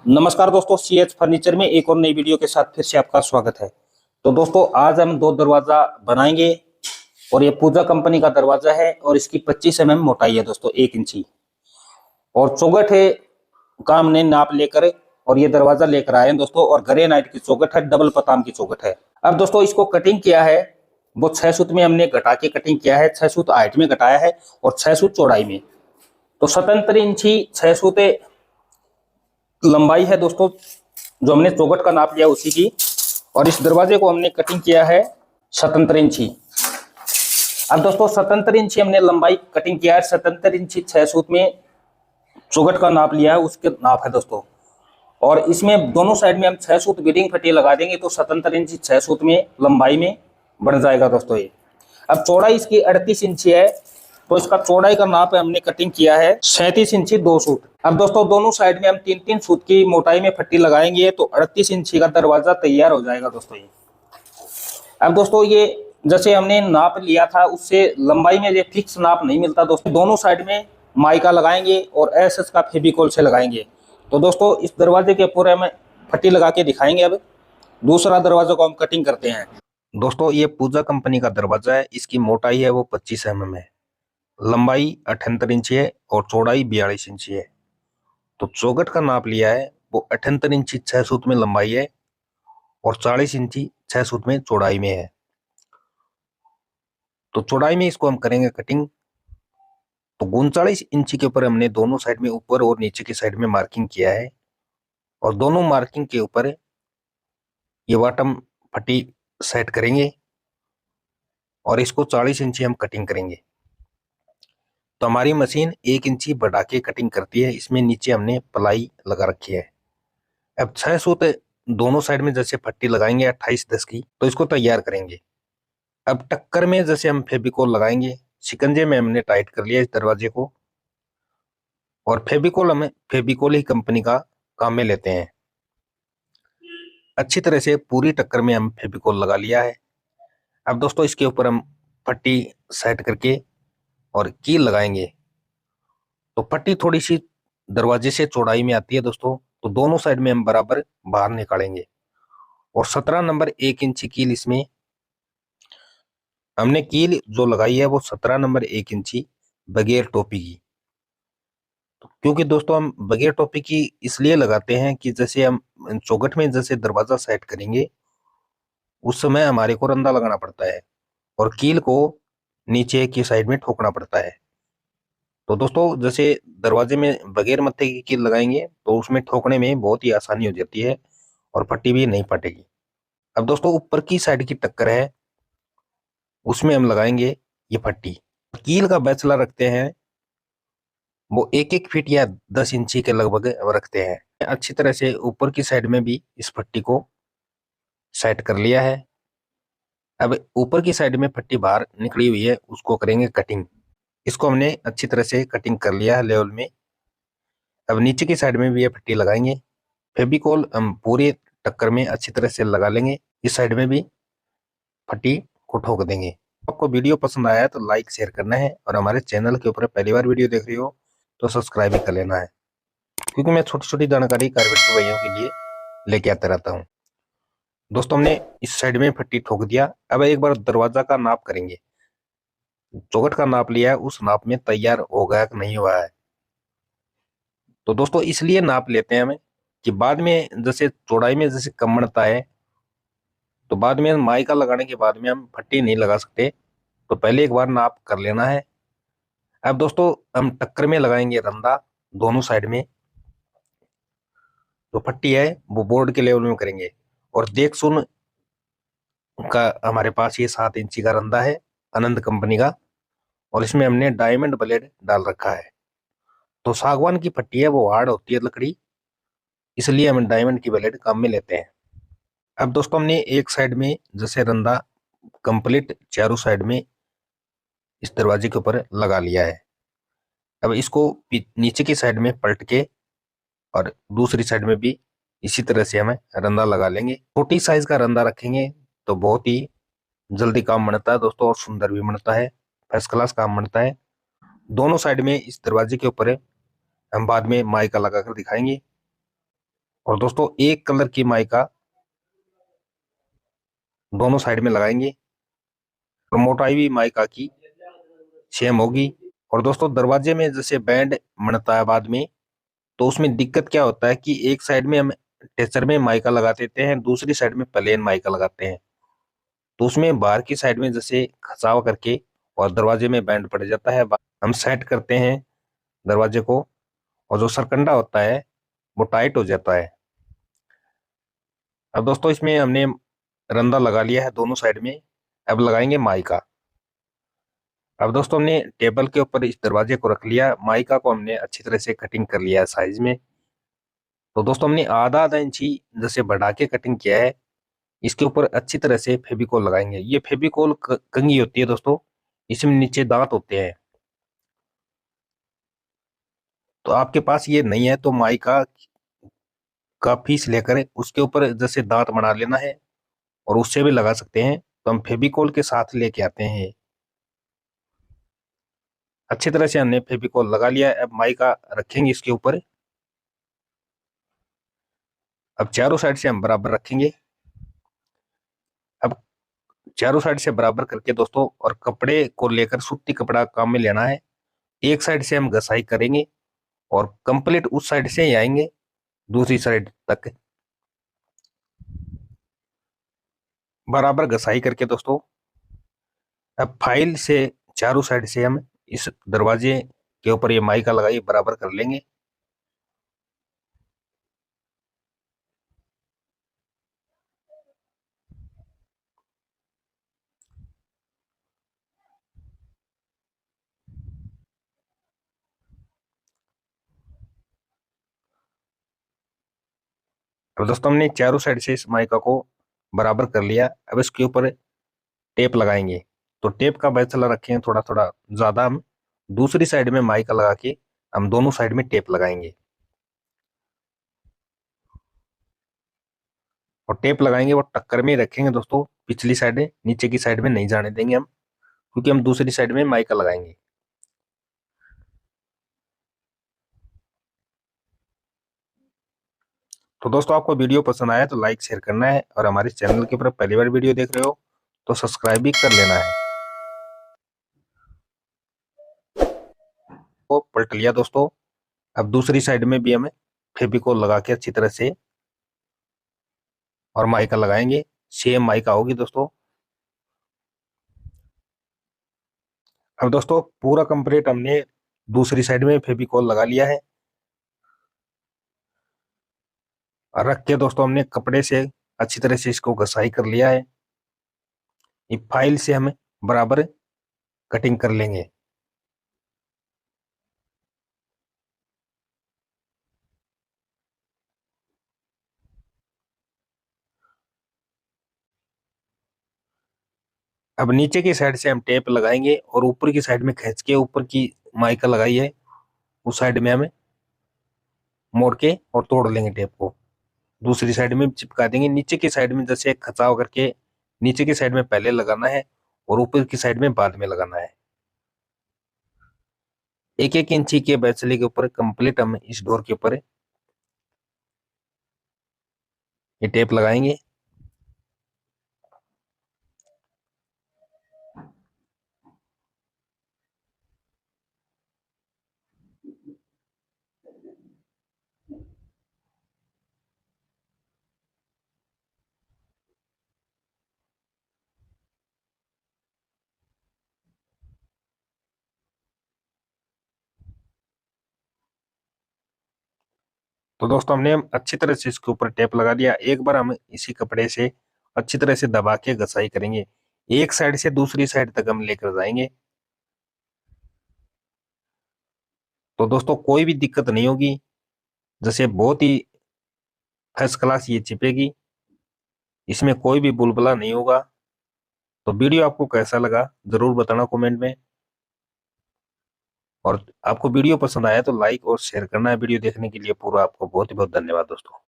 नमस्कार दोस्तों, CH furniture में एक और नई वीडियो के साथ फिर से आपका स्वागत है। तो दोस्तों आज हम दो दरवाजा बनाएंगे और ये पूजा कंपनी का दरवाजा है और इसकी 25 mm मोटाई है दोस्तों, 1 इंची। और चौगठ है का हमने नाप लेकर और ये दरवाजा लेकर आए हैं दोस्तों। और ग्रेनाइट की चौगठ है, डबल पताम की चौगठ है। अब दोस्तों इसको कटिंग किया है वो 6 सूत में हमने घटा के कटिंग किया है, 6 सूत हाइट में घटाया है और 6 सूत चौड़ाई में। तो 77 इंची 6 सूत लंबाई है दोस्तों, जो हमने चौगठ का नाप लिया उसी की। और इस दरवाजे को हमने कटिंग किया है 77 इंची। अब दोस्तों 77 इंची हमने लंबाई कटिंग किया है, 77 इंची 6 सूत में चौगठ का नाप लिया है, उसके नाप है दोस्तों। और इसमें दोनों साइड में हम 6 सूत बीडिंग पट्टी लगा देंगे तो 77 इंची 6 सूत में लंबाई में बन जाएगा दोस्तों ये। अब चौड़ाई इसकी 38 इंची है, तो इसका चौड़ाई का नाप हमने कटिंग किया है 37 इंची 2 सूत। अब दोस्तों दोनों साइड में हम 3-3 सूत की मोटाई में पट्टी लगाएंगे तो 38 इंची का दरवाजा तैयार हो जाएगा दोस्तों ये। अब दोस्तों ये जैसे हमने नाप लिया था उससे लंबाई में ये फिक्स नाप नहीं मिलता दोस्तों, दोनों साइड में माइका लगाएंगे और एसएस का फेविकोल से लगाएंगे। तो दोस्तों इस दरवाजे के पूरे में पट्टी लगा के दिखाएंगे। अब दूसरा दरवाजा को हम कटिंग करते हैं। दोस्तों ये पूजा कंपनी का दरवाजा है, इसकी मोटाई है वो 25 mm है, लंबाई 78 इंची है और चौड़ाई 42 इंची है। तो चौगठ का नाप लिया है वो 78 इंची 6 सूत में लंबाई है और 40 इंची 6 सूत में चौड़ाई में है। तो चौड़ाई में इसको हम करेंगे कटिंग। तो 39 इंची के ऊपर हमने दोनों साइड में ऊपर और नीचे की साइड में मार्किंग किया है और दोनों मार्किंग के ऊपर ये बॉटम पट्टी सेट करेंगे और इसको 40 इंची हम कटिंग करेंगे। तो हमारी मशीन 1 इंची बढ़ा के कटिंग करती है, इसमें नीचे हमने प्लाई लगा रखी है। अब 6 सूत दोनों साइड में जैसे पट्टी लगाएंगे 28-10 की, तो इसको तैयार करेंगे। अब टक्कर में जैसे हम फेविकोल लगाएंगे, शिकंजे में हमने टाइट कर लिया इस दरवाजे को और फेविकोल हमें फेविकोल ही कंपनी का काम में लेते हैं। अच्छी तरह से पूरी टक्कर में हम फेविकोल लगा लिया है। अब दोस्तों इसके ऊपर हम पट्टी सेट करके और कील लगाएंगे। तो पट्टी थोड़ी सी दरवाजे से चौड़ाई में आती है दोस्तों, तो दोनों साइड में हम बराबर बाहर निकालेंगे और 17 नंबर 1 इंची कील इसमें हमने कील जो लगाई है वो 17 नंबर 1 इंची बगैर टोपी की। तो क्योंकि दोस्तों हम बगैर टोपी की इसलिए लगाते हैं कि जैसे हम चौखट में जैसे दरवाजा सेट करेंगे उस समय हमारे को रंदा लगाना पड़ता है और कील को नीचे की साइड में ठोकना पड़ता है। तो दोस्तों जैसे दरवाजे में बगैर मत्थे की कील लगाएंगे तो उसमें ठोकने में बहुत ही आसानी हो जाती है और पट्टी भी नहीं फटेगी। अब दोस्तों ऊपर की साइड की टक्कर है उसमें हम लगाएंगे ये पट्टी। कील का बैचला रखते हैं वो 1-1 फीट या 10 इंची के लगभग रखते हैं। अच्छी तरह से ऊपर की साइड में भी इस पट्टी को सेट कर लिया है। अब ऊपर की साइड में पट्टी बाहर निकली हुई है उसको करेंगे कटिंग। इसको हमने अच्छी तरह से कटिंग कर लिया है लेवल में। अब नीचे की साइड में भी ये पट्टी लगाएंगे। फेविकोल हम पूरे टक्कर में अच्छी तरह से लगा लेंगे, इस साइड में भी पट्टी को ठोक देंगे। आपको वीडियो पसंद आया है तो लाइक शेयर करना है और हमारे चैनल के ऊपर पहली बार वीडियो देख रही हो तो सब्सक्राइब भी कर लेना है, क्योंकि मैं छोटी छोटी जानकारी कारपेंटर भाइयों के लिए लेके आता रहता हूँ। दोस्तों हमने इस साइड में पट्टी ठोक दिया। अब एक बार दरवाजा का नाप करेंगे। चौखट का नाप लिया है, उस नाप में तैयार हो गया कि नहीं हुआ है। तो दोस्तों इसलिए नाप लेते हैं हमें कि बाद में जैसे चौड़ाई में जैसे कम बढ़ता है तो बाद में माइका लगाने के बाद में हम पट्टी नहीं लगा सकते, तो पहले एक बार नाप कर लेना है। अब दोस्तों हम टक्कर में लगाएंगे रंदा दोनों साइड में। जो पट्टी है वो बोर्ड के लेवल में करेंगे और देख सुन का हमारे पास ये 7 इंची का रंदा है आनंद कंपनी का और इसमें हमने डायमंड ब्लेड डाल रखा है। तो सागवान की पट्टी है वो हार्ड होती है लकड़ी, इसलिए हम डायमंड की ब्लेड काम में लेते हैं। अब दोस्तों हमने एक साइड में जैसे रंदा कंप्लीट चारों साइड में इस दरवाजे के ऊपर लगा लिया है। अब इसको नीचे की साइड में पलट के और दूसरी साइड में भी इसी तरह से हमें रंदा लगा लेंगे। छोटी साइज का रंदा रखेंगे तो बहुत ही जल्दी काम बनता है दोस्तों और सुंदर भी बनता है, फर्स्ट क्लास काम बनता है। दोनों साइड में इस दरवाजे के ऊपर हम बाद में माइका लगाकर दिखाएंगे। और दोस्तों एक कलर की माइका दोनों साइड में लगाएंगे और मोटाई भी माइका की सेम होगी। और दोस्तों दरवाजे में जैसे बैंड बनता है बाद में, तो उसमें दिक्कत क्या होता है कि एक साइड में हम टेचर में माइका लगा देते हैं, दूसरी साइड में प्लेन माइका लगाते हैं, तो उसमें बाहर की साइड में जैसे खसाव करके और दरवाजे में बैंड पड़ जाता है। हम सेट करते हैं दरवाजे को, और जो सरकंडा होता है वो टाइट हो जाता है। अब दोस्तों इसमें हमने रंदा लगा लिया है दोनों साइड में, अब लगाएंगे माइका। अब दोस्तों हमने टेबल के ऊपर इस दरवाजे को रख लिया, माइका को हमने अच्छी तरह से कटिंग कर लिया है साइज में। तो दोस्तों हमने आधा आधा इंची जैसे बढ़ा के कटिंग किया है। इसके ऊपर अच्छी तरह से फेविकोल लगाएंगे। ये फेविकोल कंघी होती है दोस्तों, इसमें नीचे दांत होते हैं। तो आपके पास ये नहीं है तो माइका का पीस लेकर उसके ऊपर जैसे दांत बना लेना है, और उससे भी लगा सकते हैं। तो हम फेविकोल के साथ लेके आते हैं। अच्छी तरह से हमने फेविकोल लगा लिया है, अब माइका रखेंगे इसके ऊपर। अब चारों साइड से हम बराबर रखेंगे। अब चारों साइड से बराबर करके दोस्तों, और कपड़े को लेकर सूती कपड़ा काम में लेना है। एक साइड से हम घसाई करेंगे और कंप्लीट उस साइड से ही आएंगे दूसरी साइड तक, बराबर घसाई करके दोस्तों। अब फाइल से चारों साइड से हम इस दरवाजे के ऊपर ये माइका लगाई बराबर कर लेंगे। अब दोस्तों हमने चारों साइड से इस माइका को बराबर कर लिया। अब इसके ऊपर टेप लगाएंगे। तो टेप का बैचलर रखे हैं थोड़ा थोड़ा ज्यादा, हम दूसरी साइड में माइका लगा के हम दोनों साइड में टेप लगाएंगे। और टेप लगाएंगे वो टक्कर में ही रखेंगे दोस्तों, पिछली साइड नीचे की साइड में नहीं जाने देंगे हम, क्योंकि हम दूसरी साइड में माइका लगाएंगे। तो दोस्तों आपको वीडियो पसंद आया तो लाइक शेयर करना है, और हमारे चैनल के ऊपर पहली बार वीडियो देख रहे हो तो सब्सक्राइब भी कर लेना है। वो पलट लिया दोस्तों। अब दूसरी साइड में भी हमें फेविकोल लगा के अच्छी तरह से और माइका लगाएंगे। सेम माइका होगी दोस्तों। अब दोस्तों पूरा कंप्लीट हमने दूसरी साइड में फेविकोल लगा लिया है, और रख के दोस्तों हमने कपड़े से अच्छी तरह से इसको घसाई कर लिया है। ये फाइल से हम बराबर कटिंग कर लेंगे। अब नीचे की साइड से हम टेप लगाएंगे, और ऊपर की साइड में खींच के ऊपर की माइका लगाई है उस साइड में हमें मोड़ के और तोड़ लेंगे टेप को। दूसरी साइड में चिपका देंगे। नीचे की साइड में जैसे खचाव करके नीचे की साइड में पहले लगाना है, और ऊपर की साइड में बाद में लगाना है। एक एक इंची के बैचले के ऊपर कंप्लीट हम इस डोर के ऊपर ये टेप लगाएंगे। तो दोस्तों हमने अच्छी तरह से इसके ऊपर टेप लगा दिया। एक बार हम इसी कपड़े से अच्छी तरह से दबा के घसाई करेंगे, एक साइड से दूसरी साइड तक हम लेकर जाएंगे। तो दोस्तों कोई भी दिक्कत नहीं होगी, जैसे बहुत ही फर्स्ट क्लास ये चिपेगी, इसमें कोई भी बुलबुला नहीं होगा। तो वीडियो आपको कैसा लगा जरूर बताना कमेंट में, और आपको वीडियो पसंद आया तो लाइक और शेयर करना है। वीडियो देखने के लिए पूरा आपको बहुत ही बहुत धन्यवाद दोस्तों।